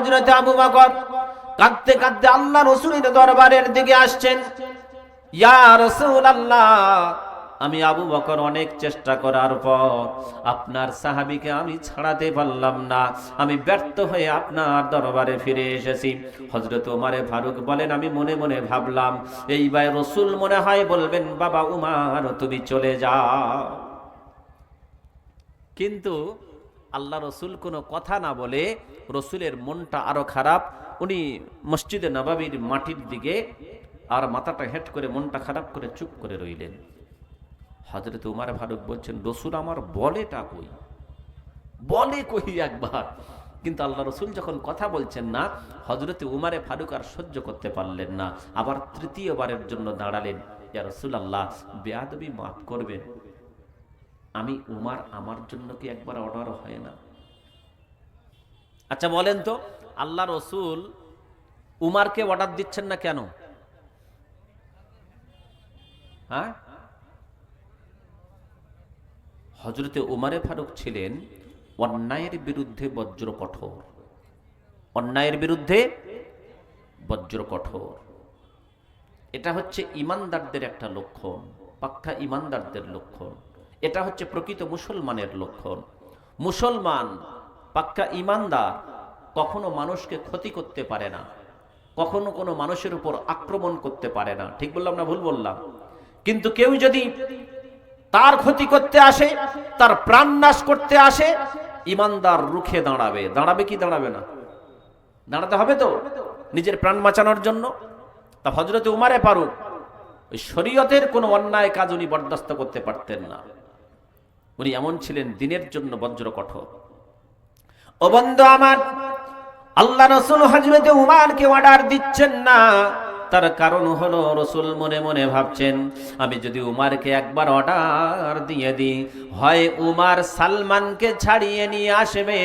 হযরত আবু বকর কাঁদতে কাঁদতে আল্লাহ রাসূলের দরবারের দিকে আসছেন। ইয়া রাসূলুল্লাহ, আমি আবু বকর অনেক চেষ্টা করার পর আপনার সাহাবীকে আমি ছাড়াতে পারলাম না, আমি ব্যর্থ হয়ে আপনার দরবারে ফিরে এসেছি। হযরত ওমরে ফারুক বলেন, আমি মনে মনে ভাবলাম এইবার রাসূল মনে হয় বলবেন, বাবা উমর তুমি চলে যাও। কিন্তু আল্লাহ রসুল কোনো কথা না বলে, রসুলের মনটা আরো খারাপ, উনি মসজিদে নববীর মাটির দিকে আর মাথাটা হেঁট করে মনটা খারাপ করে চুপ করে রইলেন। হযরত উমর ফারুক বলছেন, রসুল আমার বলেটা কই, বলে কই একবার। কিন্তু আল্লাহ রসুল যখন কথা বলছেন না, হযরত উমরে ফারুক আর সহ্য করতে পারলেন না, আবার তৃতীয়বারের জন্য দাঁড়ালেন। ইয়া রাসূলুল্লাহ, বেয়াদবি মাফ করবেন, আমি উমর, আমার জন্য কি একবার অর্ডার হয় না? আচ্ছা বলেন তো, আল্লাহ রসুল উমারকে অর্ডার দিচ্ছেন না কেন? হ্যাঁ, হযরতে উমরে ফারুক ছিলেন অন্যায়ের বিরুদ্ধে বজ্র কঠোর, অন্যায়ের বিরুদ্ধে বজ্র কঠোর। এটা হচ্ছে ইমানদারদের একটা লক্ষণ, পাক্কা ইমানদারদের লক্ষণ। এটা হচ্ছে প্রকৃত মুসলমানের লক্ষণ। মুসলমান পাক্কা ইমানদার কখনো মানুষকে ক্ষতি করতে পারে না, কখনো কোনো মানুষের উপর আক্রমণ করতে পারে না। ঠিক বললাম না ভুল বললাম? কিন্তু কেউ যদি তার ক্ষতি করতে আসে, তার প্রাণ নাশ করতে আসে, ইমানদার রুখে দাঁড়াবে। দাঁড়াবে কি দাঁড়াবে না? দাঁড়াতে হবে তো, নিজের প্রাণ বাঁচানোর জন্য। তা হযরত উমরে ফারুক ওই শরীয়তের কোনো অন্যায় কাজ উনি বরদাস্ত করতে পারতেন না। উনি এমন ছিলেন, দিনের জন্য বজ্র কঠোর। ও বন্ধু আমার, আল্লাহ রাসূল হযরত উমরকে অর্ডার দিচ্ছেন না, তার কারণ হলো রাসূল মনে মনে ভাবছেন, আমি যদি উমরকে একবার অর্ডার দিয়ে দিই, হয় উমর সালমানকে ছাড়িয়ে নিয়ে আসবে,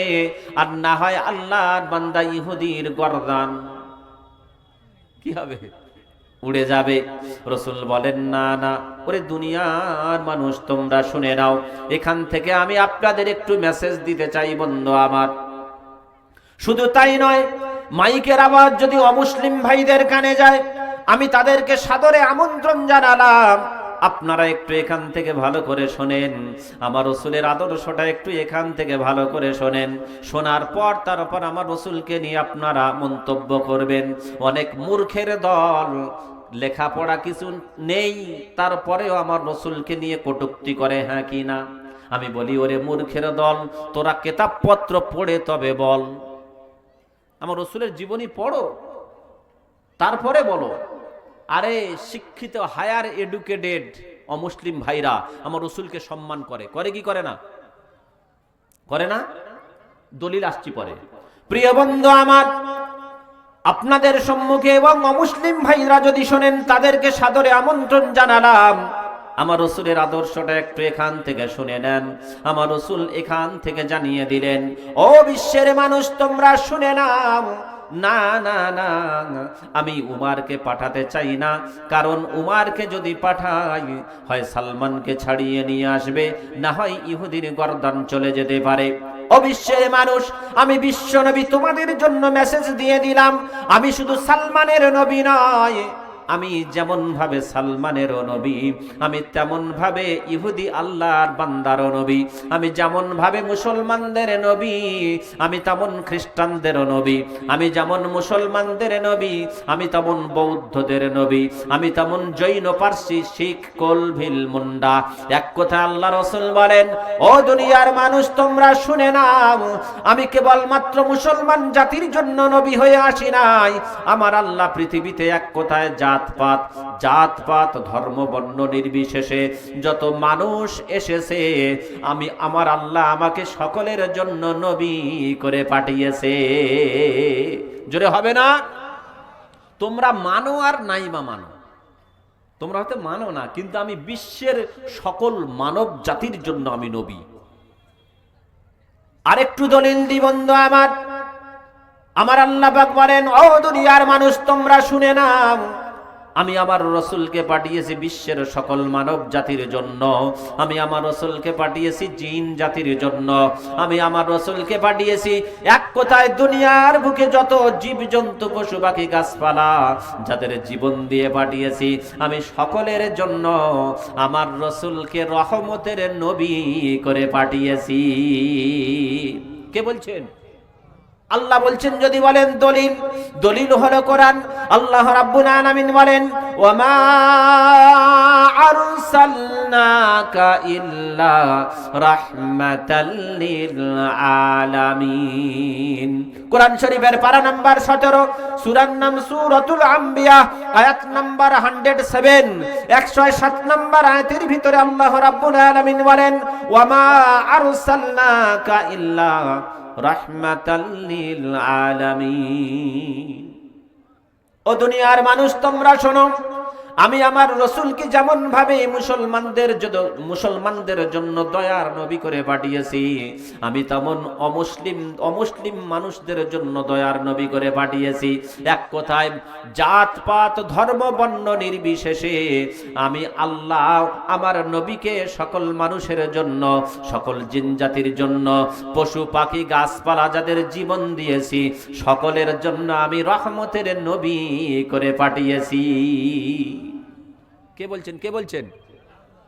আর না হয় আল্লাহর বান্দা ইহুদির গর্দান কি হবে, উড়ে যাবে। রাসূল বলেন, না না, ওরে দুনিয়ার মানুষ তোমরা শুনে নাও, এখান থেকে আমি আপনাদের একটু মেসেজ দিতে চাই বন্ধু আমার। শুধু তাই নয়, মাইকের আওয়াজ যদি অমুসলিম ভাইদের কানে যায়, আমি তাদেরকে সাদরে আমন্ত্রণ জানালাম, আপনারা একটু এখান থেকে ভালো করে শোনেন, আমার রাসূলের আদর্শটা একটু এখান থেকে ভালো করে শোনেন। শোনার পর তারপর আমার রাসূলকে নিয়ে আপনারা মন্তব্য করবেন। অনেক মূর্খের দল, লেখাপড়া কিছু নেই, তারপরেও আমার রাসূলকে নিয়ে কটূক্তি করে, হ্যাঁ কি না? আমি বলি, ওরে মূর্খের দল, তোরা কিতাবপত্র পড়ে তবে বল, আমার রাসূলের জীবনী পড়ো, তারপরে বলো। আরে শিক্ষিত হায়ার এডুকেটেড অমুসলিম ভাইরা আমার রাসূলকে সম্মান করে, করে কি করে না? করে না? দলিল আসছি পরে। প্রিয় বন্ধু আমার, আপনাদের সম্মুখে এবং অমুসলিম ভাইরা যদি শোনেন, তাদেরকে সাদরে আমন্ত্রণ জানালাম, আমার রাসূলের আদর্শটা একটু এখান থেকে শুনে নেন। আমার রাসূল এখান থেকে জানিয়ে দিলেন, ও বিশ্বের মানুষ তোমরা শুনে নাও, না না না, আমি উমারকে পাঠাতে চাই না, কারণ উমারকে যদি পাঠাই, হয় সালমানকে ছাড়িয়ে নিয়ে আসবে, না হয় ইহুদির গর্দান চলে যেতে পারে। ও বিশ্বের মানুষ, আমি বিশ্ব নবী তোমাদের জন্য মেসেজ দিয়ে দিলাম, আমি শুধু সালমানের নবী নয়, আমি যেমন ভাবে সালমানেরও নবী, আমি তেমন ভাবে ইহুদি আল্লাহর বান্দারও নবী, আমি যেমন ভাবে মুসলমানদের নবী, আমি তেমন খ্রিস্টানদেরও নবী, আমি যেমন মুসলমানদের নবী, আমি তেমন বৌদ্ধদের নবী, আমি তেমন জৈন, পার্সি, শিখ, কলভিল, মুন্ডা। এক কথা আল্লাহ রাসূল বলেন, ও দুনিয়ার মানুষ তোমরা শুনে নাও, আমি কেবলমাত্র মুসলমান জাতির জন্য নবী হয়ে আসি নাই। আমার আল্লাহ পৃথিবীতে এক কথায় জাতপাত ধর্ম বর্ণ নির্বিশেষে যত মানুষ এসেছে, আমি আমার আল্লাহ আমাকে সকলের জন্য নবী করে পাঠিয়েছে। জোরে হবে না? তোমরা মানো আর নাই বা মানো, তোমরা হয়তো মানো না, কিন্তু আমি বিশ্বের সকল মানব জাতির জন্য আমি নবী। আরেকটু দলিল দি বন্ধু আমার আল্লাহ পাক বলেন, ও দুনিয়ার মানুষ তোমরা শুনে নাও, আমি আমার রসুলকে পাঠিয়েছি বিশ্বের সকল মানব জাতির জন্য, আমি আমার রসুলকে পাঠিয়েছি জিন জাতির জন্য, আমি আমার রসুলকে পাঠিয়েছি এক কথায় দুনিয়ার বুকে যত জীবজন্তু পশু পাখি গাছপালা যাদের জীবন দিয়ে পাঠিয়েছি আমি সকলের জন্য আমার রসুলকে রহমতের নবী করে পাঠিয়েছি। কে বলছেন? আল্লাহ বলছেন। যদি বলেন দলিল, দলিল হলো কোরআন। আল্লাহ রাব্বুল আলামিন বলেন ওয়ামা আরসালনাকা ইল্লা রাহমাতাল লিল আলামিন। কোরআন শরীফের পারা নাম্বার 17, সূরার নাম সূরাতুল আম্বিয়া, আয়াত নাম্বার 107, 107 নাম্বার আয়াতের ভিতরে আল্লাহ রাব্বুল আলামিন বলেন ওয়ামা আরসালনাকা ইল্লা রাহমাতাল লিল আলামিন। ও দুনিয়ার মানুষ তোমরা শোনো, আমি আমার রসুলকে যেমন ভাবে মুসলমানদের জন্য দয়ার নবী করে পাঠিয়েছি, আমি তেমন অমুসলিম মানুষদের জন্য দয়ার নবী করে পাঠিয়েছি। এক কথায় জাত পাত ধর্ম বর্ণ নির্বিশেষে আমি আল্লাহ আমার নবীকে সকল মানুষের জন্য, সকল জিন জাতির জন্য, পশু পাখি গাছপালা যাদের জীবন দিয়েছি সকলের জন্য আমি রহমতের নবী করে পাঠিয়েছি। কে বলছেন? কে বলছেন?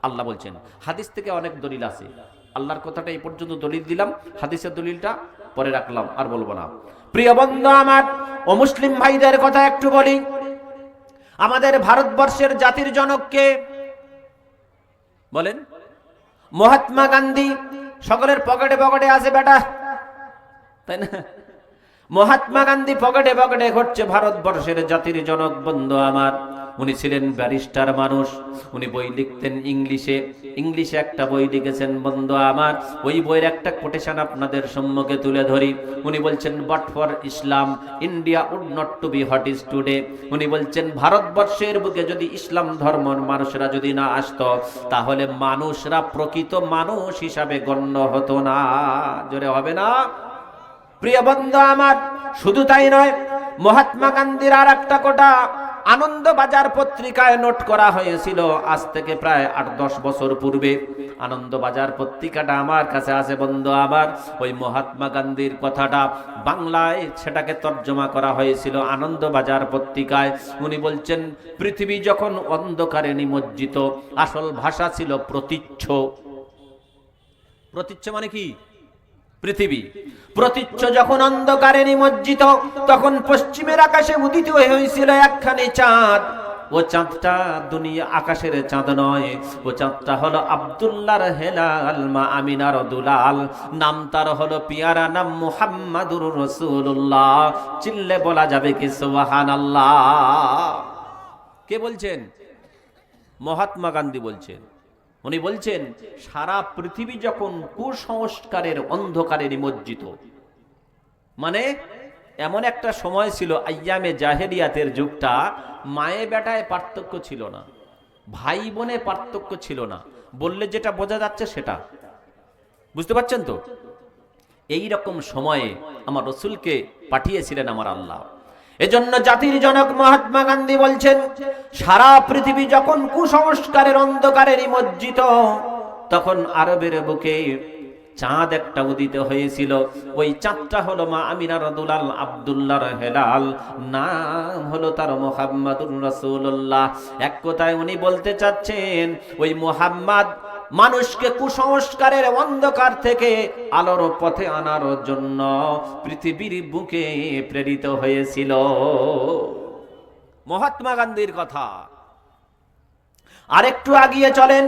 আল্লাহ বলছেন। হাদিস থেকে অনেক দলিল আছে। আল্লাহর কথাটা এই পর্যন্ত দলিল দিলাম, হাদিসের দলিলটা পরে রাখলাম, আর বলবো না। প্রিয় বন্ধু আমার ও মুসলিম ভাইদের কথা একটু বলি। আমাদের ভারতবর্ষের জাতির জনক কে বলেন? মহাত্মা গান্ধী। সকলের পকেটে পকেটে আছে বেটা, তাই না? মহাত্মা গান্ধী পকেটে পকেটে ঘটছে ভারতবর্ষের জাতির জনক বন্ধু আমার। উনি ছিলেন ব্যারিস্টার মানুষ, উনি বই লিখতেন ইংলিশে একটা বই লিখেছেন বন্ধু আমার। ওই বইয়ের একটা কোটেশন আপনাদের সম্মুখে তুলে ধরি। উনি বলছেন but for Islam India would not to be what is today. উনি বলছেন ভারতবর্ষের বুকে যদি ইসলাম ধর্মের মানুষরা যদি না আসতো তাহলে মানুষরা প্রকৃত মানুষ হিসাবে গণ্য হতো না। জোরে হবে না? প্রিয় বন্ধু আমার, শুধু তাই নয়, মহাত্মা গান্ধীর আর একটা কথা আনন্দবাজার পত্রিকায় নোট করা হয়েছিল আজ থেকে প্রায় 8-10 বছর পূর্বে। আনন্দবাজার পত্রিকাটা আমার কাছে আছে বন্ধু আমার। ওই মহাত্মা গান্ধীর কথাটা বাংলায় সেটাকে তর্জমা করা হয়েছিল আনন্দবাজার পত্রিকায়। উনি বলছেন পৃথিবী যখন অন্ধকারে নিমজ্জিত, আসল ভাষা ছিল প্রতীচ্য। প্রতীচ্য মানে কি? পৃথিবী। প্রতীচ্য যখন অন্ধকারে নিমজ্জিত তখন পশ্চিমের আকাশে উদিত হয়েছিল একখানি চাঁদ। ও চাঁদটা দুনিয়া আকাশের চাঁদ নয়, ও চাঁদটা হলো আব্দুল্লাহর হেলাল মা আমিনার দুলাল। নাম তার হলো পিয়ারা নাম মুহাম্মাদুর রাসূলুল্লাহ। চিল্লে বলা যাবে কি সুবহানাল্লাহ? কে বলছেন? মহাত্মা গান্ধী বলছেন। উনি বলছেন সারা পৃথিবী যখন কুসংস্কারের অন্ধকারে নিমজ্জিত, মানে এমন একটা সময় ছিল আইয়ামে জাহেলিয়াতের যুগটা, মায়ে বেটায় পার্থক্য ছিল না, ভাই বোনে পার্থক্য ছিল না, বললে যেটা বোঝা যাচ্ছে সেটা। বুঝতে পারছেন তো? এই রকম সময়ে আমার রসুলকে পাঠিয়েছিলেন আমার আল্লাহ। এজন্য জাতির জনক মহাত্মা গান্ধী বলছেন সারা পৃথিবী যখন কুসংস্কারের অন্ধকারে নিমজ্জিত তখন আরবের বুকে চাঁদ একটা উদিত হয়েছিল। ওই চাঁদটা হলো মা আমিনার দুলাল আব্দুল্লাহর হেলাল, নাম হলো তার মুহাম্মাদুর রাসূলুল্লাহ। এক কথায় উনি বলতে চাচ্ছেন ওই মুহাম্মদ মানুষকে কুসংস্কারের অন্ধকার থেকে আলোর পথে আনার জন্য পৃথিবীর বুকে প্রেরিত হয়েছিল। মহাত্মা গান্ধীর কথা। আরেকটু আগিয়ে চলেন,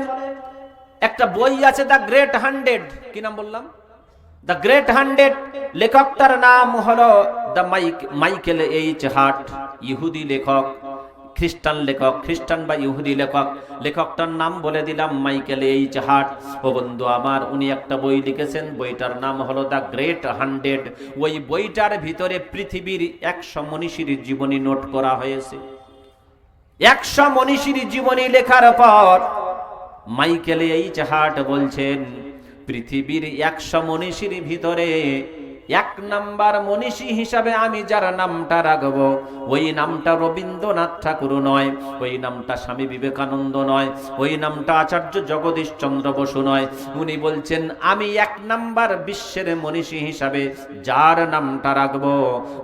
একটা বই আছে দ্য গ্রেট 100। কি নাম বললাম? The great 100। লেখকটার নাম হলো দ্য মাইকেল এইচ হার্ট। ইহুদি লেখক, খ্রিস্টান লেখক, খ্রিস্টান বা ইহুদি লেখক। লেখকটার নাম বলে দিলাম মাইকেল এইচ হার্ট। ও বন্ধু আমার, উনি একটা বই লিখেছেন, বইটার নাম হলো দ্য গ্রেট 100। ওই বইটার ভিতরে পৃথিবীর 100 মনীষীর জীবনী নোট করা হয়েছে। 100 মনীষীর জীবনী লেখার পর মাইকেল এইচ হার্ট বলছেন পৃথিবীর 100 মনীষীর ভিতরে এক নাম্বার মনীষী হিসাবে আমি যার নামটা রাখবো, ওই নামটা রবীন্দ্রনাথ ঠাকুর নয়, ওই নামটা স্বামী বিবেকানন্দ নয়, ওই নামটা আচার্য জগদীশ চন্দ্র বসু নয়। উনি বলছেন আমি এক নাম্বার বিশ্বের মনীষী হিসাবে যার নামটা রাখবো,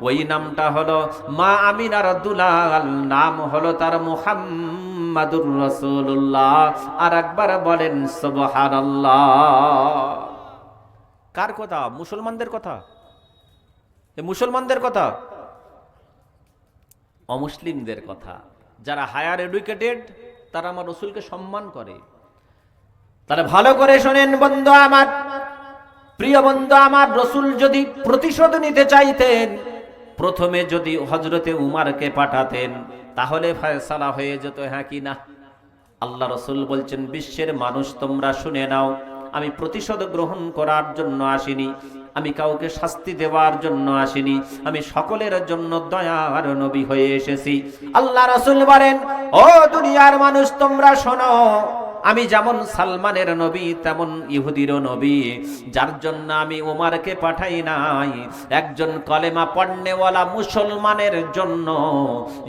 ওই নামটা হলো মা আমিনার দুলাল, নাম হলো তার মুহাম্মাদুর রাসূলুল্লাহ। আর একবার বলেন সুবহানাল্লাহ। কার কথা? মুসলমানদের কথা। এ মুসলমানদের কথা, অমুসলিমদের কথা। যারা হায়ার এডুকেটেড তারা আমার রসুলকে সম্মান করে। তারা ভালো করে শোনেন বন্ধু আমার, প্রিয় বন্ধু আমার, রসুল যদি প্রতিশোধ নিতে চাইতেন, প্রথমে যদি হযরতে উমারকে পাঠাতেন তাহলে ফয়সালা হয়ে যেত, হ্যাঁ কি না? আল্লাহ রসুল বলছেন বিশ্বের মানুষ তোমরা শুনে নাও, আমি প্রতিশোধ গ্রহণ করার জন্য আসিনি, আমি কাউকে শাস্তি দেওয়ার জন্য আসিনি, আমি সকলের জন্য দয়ার নবী হয়ে এসেছি। আল্লাহ রাসূল বলেন, ও দুনিয়ার মানুষ তোমরা শোনো, আমি যেমন সালমানের নবী তেমন ইহুদিরও নবী, যার জন্য আমি ওমরকে পাঠাই নাই একজন কলেমা পড়নেওয়ালা মুসলমানের জন্য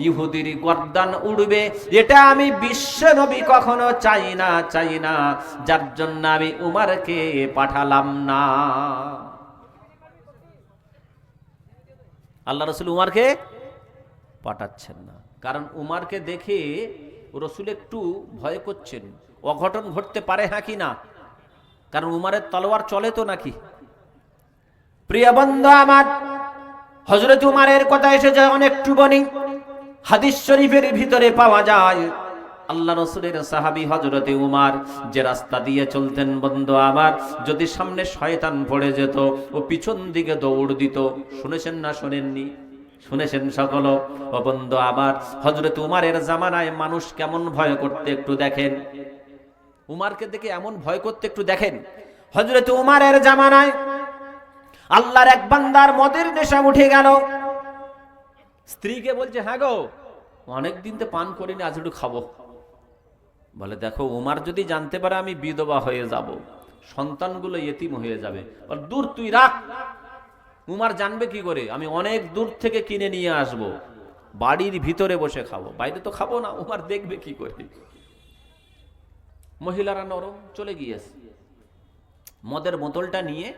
ইহুদির গর্দান উড়বে, এটা আমি বিশ্ব নবী কখনো চাই না, যার জন্য আমি উমরকে পাঠালাম না। আল্লাহ রসুল উমারকে পাঠাচ্ছেন না, কারণ উমারকে দেখে রসুল একটু ভয় করছেন, অঘটন ঘটতে পারে, হ্যাঁ কি না? কারণ উমারের তলোয়ার চলে তো নাকি। প্রিয় বন্ধু আমার, হযরত উমারের কথা এসে যায় অনেকটু বনি, হাদিস শরীফের ভিতরে পাওয়া যায় আল্লাহ রসুলের সাহাবী হযরতে উমার যে রাস্তা দিয়ে চলতেন বন্ধু আমার, যদি সামনে শয়তান পড়ে যেত ও পিছন দিকে দৌড় দিত। শুনেছেন না শোনেননি? শুনেছেন সকল। ও বন্ধু আমার, হযরত উমারের জামানায় মানুষ কেমন ভয় করতে একটু দেখেন, উমারকে দেখে এমন ভয় করতে একটু দেখেন। হযরত উমারের জামানায় আল্লাহর এক বান্দার মদের নেশা উঠে গেল, স্ত্রীকে বলছে, হ্যাঁ গো অনেকদিন তো পান করিনি, আজ একটু খাবো। বলে, দেখো উমার যদি জানতে পারে আমি বিধবা হয়ে যাব, সন্তানগুলো ইয়েতিম হয়ে যাবে। দূর তুই রাখ। উমার জানবে কি করে? আমি অনেক দূর থেকে কিনে নিয়ে আসব, বাড়ির ভিতরে বসে খাবো, বাইরে তো খাবো না, উমার দেখবে কি করে? মহিলারা নরম, চলে গিয়েছে। মদের বোতলটা নিয়ে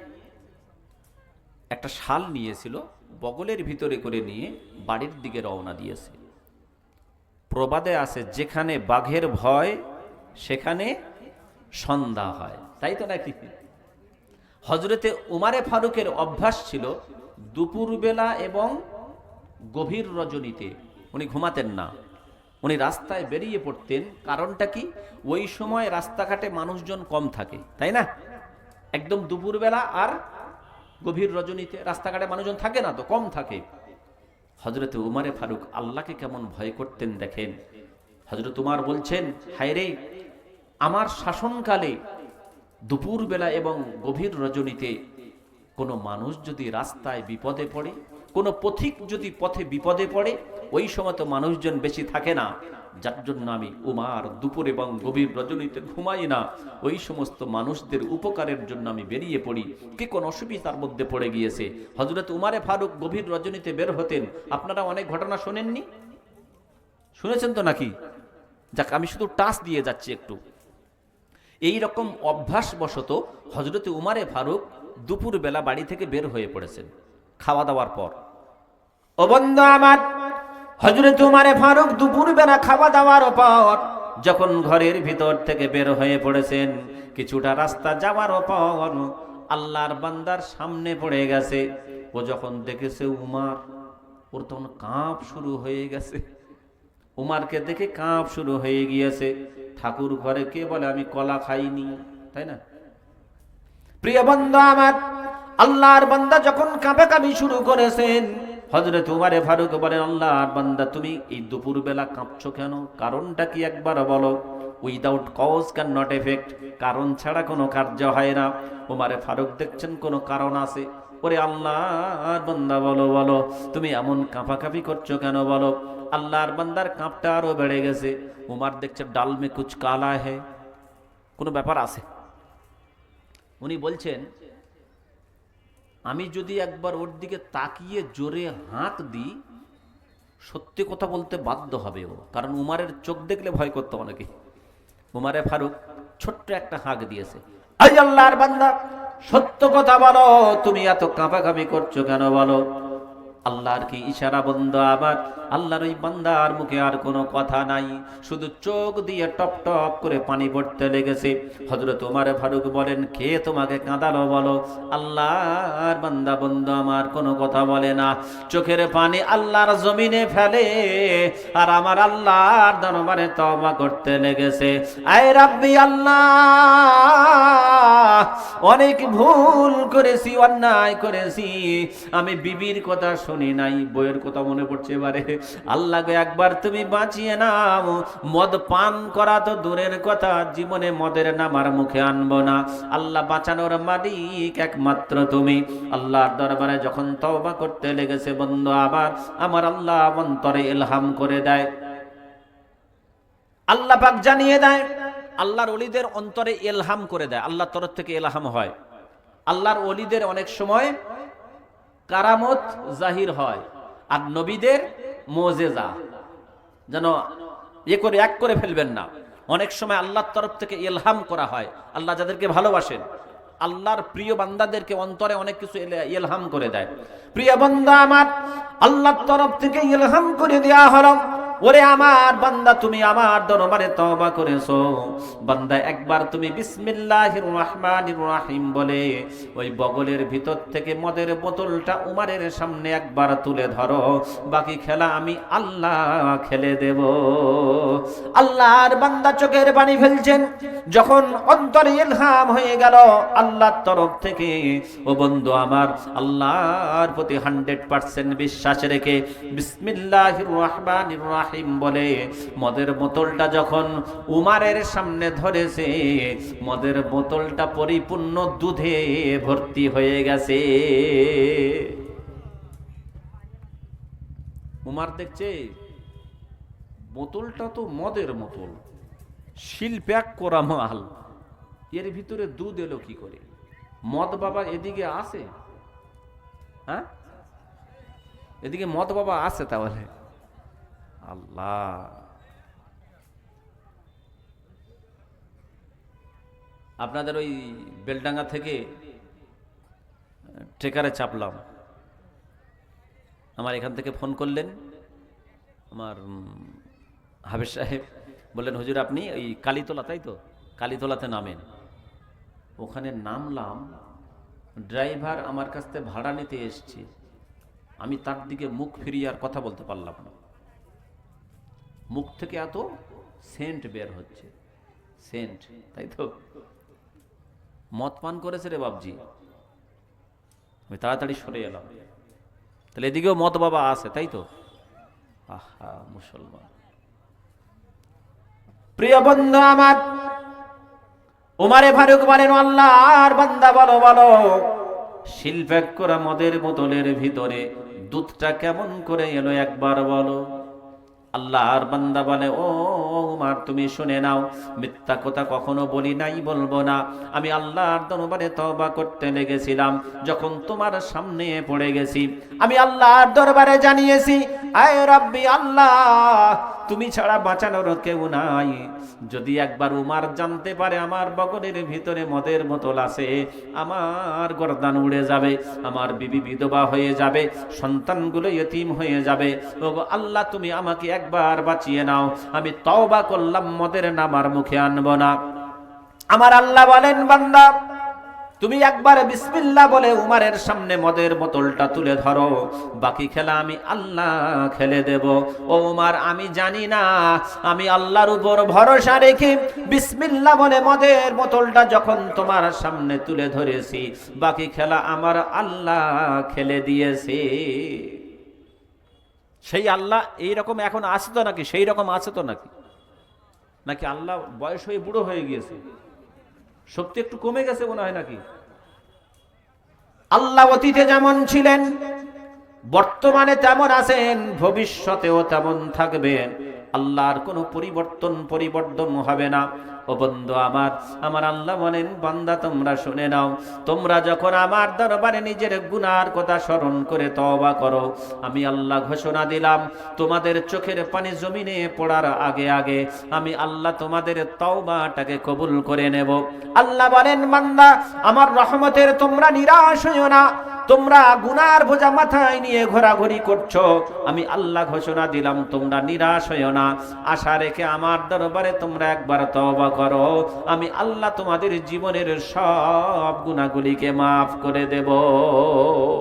একটা শাল নিয়েছিল, বগলের ভিতরে করে নিয়ে বাড়ির দিকে রওনা দিয়েছে। প্রবাদে আছে, যেখানে বাঘের ভয় সেখানে সন্ধ্যা হয়, তাই তো নাকি? হযরতে উমারে ফারুকের অভ্যাস ছিল দুপুরবেলা এবং গভীর রজনীতে উনি ঘুমাতেন না, উনি রাস্তায় বেরিয়ে পড়তেন। কারণটা কি? ওই সময় রাস্তাঘাটে মানুষজন কম থাকে, তাই না? একদম দুপুরবেলা আর গভীর রজনীতে রাস্তাঘাটে মানুষজন থাকে না, তো কম থাকে। হযরতে উমারে ফারুক আল্লাহকে কেমন ভয় করতেন দেখেন। হযরত উমার বলছেন, হায় রে, আমার শাসনকালে দুপুরবেলা এবং গভীর রজনীতে কোনো মানুষ যদি রাস্তায় বিপদে পড়ে, কোনো পথিক যদি পথে বিপদে পড়ে, ওই সময় তো মানুষজন বেশি থাকে না, যার জন্য আমি উমার দুপুর এবং গভীর রজনীতে ঘুমাই না, ওই সমস্ত মানুষদের উপকারের জন্য আমি বেরিয়ে পড়ি। কি কোন অসুবিধার মধ্যে পড়ে গিয়েছে? হযরত উমারে ফারুক গভীর রজনীতে বের হতেন। আপনারা অনেক ঘটনা শোনেননি? শুনেছেন তো নাকি? যাক, আমি শুধু টাচ দিয়ে যাচ্ছি একটু। এই রকম অভ্যাসবশত হযরত উমারে ফারুক দুপুরবেলা বাড়ি থেকে বের হয়ে পড়েছেন খাওয়া দাওয়ার পর। ও বন্ধু আমার, হযরত উমারে ফারুক দুপুরবেলা খাওয়া দাওয়ার পর যখন ঘরের ভিতর থেকে বের হয়ে পড়েছেন, কিছুটা রাস্তা যাওয়ার পর আল্লাহর বান্দার সামনে পড়ে গেছে। ও যখন দেখেছে উমার, ওর তখন কাঁপ শুরু হয়ে গেছে। উমারকে দেখে কাঁপ শুরু হয়ে গিয়েছে। ঠাকুর ঘরে কে বলে আমি কলা খাইনি, তাই না? প্রিয় বন্ধু আমার, আল্লাহর বান্দা যখন কাঁপাকাঁপি শুরু করেছেন, হযরত উমারে ফারুক বলেন, আল্লাহর বান্দা তুমি এই দুপুরবেলা কাঁপছো কেন? কারণটা কি একবার বলো। Without cause can not effect, কারণ ছাড়া কোনো কার্য হয় না। উমারে ফারুক দেখছেন কোনো কারণ আছে। ওরে আল্লাহর বান্দা বলো বলো, তুমি এমন কাঁপাকাঁপি করছো কেন বলো। আল্লাহর বান্দার কাঁপটা আরো বেড়ে গেছে। উমার দেখছে ডাল মে কুছ কালা হে, কোনো ব্যাপার আছে। উনি বলছেন, আমি যদি একবার ওর দিকে তাকিয়ে জোরে হাঁক দিই, সত্যি কথা বলতে বাধ্য হবে ও, কারণ উমারের চোখ দেখলে ভয় করতো অনেকে। উমারে ফারুক ছোট্ট একটা হাঁক দিয়েছে, আই আল্লাহর বান্দা সত্য কথা বলো, তুমি এত কাঁপাকাঁপি করছো কেন বলো। আল্লাহর কি ইশারা বন্ধ আবার, আল্লাহর ওই বান্দার মুখে আর কোনো কথা নাই, শুধু চোখ দিয়ে টপ টপ করে পানি পড়তে লেগেছে। হযরত ওমর ফারুক বলেন, কে তোমাকে কাঁদালো বলো। আল্লাহর বান্দা বন্ধু আমার কোনো কথা বলে না, চোখের পানি আল্লাহর জমিনে ফেলে আর আমার আল্লাহর দরবারে তওবা করতে লেগেছে। আয় রাব্বি আল্লাহ, অনেক ভুল করেছি, অন্যায় করেছি, আমি বিবির কথা শুনি নাই, বইয়ের কথা মনে পড়ছে এবারে। আল্লাহকে একবার তুমি বাঁচিয়ে নাও, মদ পান করা তো দূরের কথা, জীবনে মদের নাম আর মুখে আনবো না। আল্লাহ বাঁচানোর মালিক একমাত্র তুমি। আল্লাহর দরবারে যখন তওবা করতে লেগেছে বন্ধু, আবার আমার আল্লাহ অন্তরে ইলহাম করে দেয়, আল্লাহ পাক জানিয়ে দেয়। আল্লাহর ওলিদের অন্তরে ইলহাম করে দেয়, আল্লাহর তরফ থেকে ইলহাম হয়। আল্লাহর ওলিদের অনেক সময় কারামত জাহির হয়, আর নবীদের মুজিজা। যেন এক করে ফেলবেন না, অনেক সময় আল্লাহর তরফ থেকে ইলহাম করা হয়। আল্লাহ যাদেরকে ভালোবাসেন, আল্লাহর প্রিয় বান্দাদেরকে অন্তরে অনেক কিছু ইলহাম করে দেয়। প্রিয় বান্দা আমার, আল্লাহর তরফ থেকে ইলহাম করে দেয়া হলো, ওরে আমার বান্দা তুমি আমার দরবারে তওবা করেছো, বান্দা একবার তুমি বিসমিল্লাহির রহমানির রহিম বলে ওই বগলের ভিতর থেকে মদের বোতলটা উমারের সামনে একবার তুলে ধরো, বাকি খেলা আমি আল্লাহ খেলে দেব। আল্লাহর বান্দা চোখের পানি ফেলছেন, যখন অন্তরে ইলহাম হয়ে গেল আল্লাহর তরফ থেকে, ও বন্ধু আমার আল্লাহর প্রতি 100% বিশ্বাস রেখে বিসমিল্লাহির রহমানির রহিম বলে মদের বোতলটা যখন উমারের সামনে ধরেছে, মদের বোতলটা পরিপূর্ণ দুধে ভর্তি হয়ে গেছে। উমার দেখছে বোতলটা তো মদের বোতল, শিল প্যাক করা মাল, এর ভিতরে দুধ এলো কি করে? মদ বাবা এদিকে আছে? হ্যাঁ, এদিকে মদ বাবা আছে তাহলে? আল্লাহ, আপনাদের ওই বেলডাঙ্গা থেকে ট্রেকারে চাপলাম, আমার এখান থেকে ফোন করলেন আমার হাফেজ সাহেব, বললেন হুজুর আপনি ওই কালীতলা, তাই তো, কালীতলাতে নামেন। ওখানে নামলাম, ড্রাইভার আমার কাছ থেকে ভাড়া নিতে এসছে, আমি তার দিকে মুখ ফিরিয়ে আর কথা বলতে পারলাম না, মুখ থেকে এত সেন্ট বের হচ্ছে, সেন্ট, তাই তো, মদ পান করেছে রে বাবজি। আমি তাড়াতাড়ি সরে এলাম, তাহলে এদিকেও মদ বাবা আছে, তাই তো। আহা মুসলমান, প্রিয় বন্ধু আমার, উমারে ফারুক বলেন, আল্লাহর বান্দা বলো বলো, শিল প্যাক করা মদের বোতলের ভিতরে দুধটা কেমন করে এলো একবার বলো। আল্লাহর বান্দা বলে, ও উমার তুমি শুনে নাও, মিথ্যা কথা কখনো বলি নাই, বলবো না। আমি আল্লাহর দরবারে তওবা করতে লেগেছিলাম, যখন তোমার সামনে পড়ে গেছি, আমি আল্লাহর দরবারে জানিয়েছি, আয় রাব্বি আল্লাহ, তুমি ছাড়া বাঁচানোর কেউ নাই। যদি একবার উমার জানতে পারে আমার বগলের ভিতরে মদের বোতল আছে, আমার গর্দান উড়ে যাবে, আমার বিবি বিধবা হয়ে যাবে, সন্তানগুলো ইতিম হয়ে যাবে। ওগো আল্লাহ, তুমি আমাকে একবার বাঁচিয়ে নাও, আমি তওবা করলাম, মদের নাম আর মুখে আনবো না। আমার আল্লাহ বলেন, বান্দা তুমি একবার বিসমিল্লাহ বলে উমারের সামনে মদের বোতলটা তুলে ধরো, বাকি খেলা আমি আল্লাহ খেলে দেব। ও উমার, আমি জানি না, আমি আল্লাহর উপর ভরসা রেখে বিসমিল্লাহ বলে মদের বোতলটা যখন তোমার সামনে তুলে ধরেছি, বাকি খেলা আমার আল্লাহ খেলে দিয়েছে। সেই আল্লাহ এইরকম এখন আছে তো নাকি? সেই রকম আছে তো নাকি? নাকি আল্লাহ বয়স হয়ে বুড়ো হয়ে গিয়েছে, শক্তি একটু কমে গেছে মনে হয় নাকি? আল্লাহ অতীতে যেমন ছিলেন, বর্তমানে তেমন আছেন, ভবিষ্যতেও তেমন থাকবেন। আল্লাহর কোনো পরিবর্তন হবে না। ও বন্ধু আমার, আমার আল্লাহ বলেন বান্দা তোমরা শুনে নাও, তোমরা যখন আমার দরবারে নিজের গুনার কথা স্মরণ করে তওবা করো, আমি আল্লাহ ঘোষণা দিলাম তোমাদের চোখের পানি জমিনে পড়ার আগে আগে আমি আল্লাহ তোমাদের তওবাটাকে কবুল করে নেব। আল্লাহ বলেন বান্দা আমার রহমতের তোমরা নিরাশ হইও না, তোমরা গুনার বোঝা মাথায় নিয়ে ঘোরাঘুরি করছো, আমি আল্লাহ ঘোষণা দিলাম তোমরা নিরাশ হইও না, আশা রেখে আমার দরবারে তোমরা একবার তওবা করো, আমি আল্লাহ তোমাদের জীবনের সব গুনাহগুলিকে মাফ করে দেব।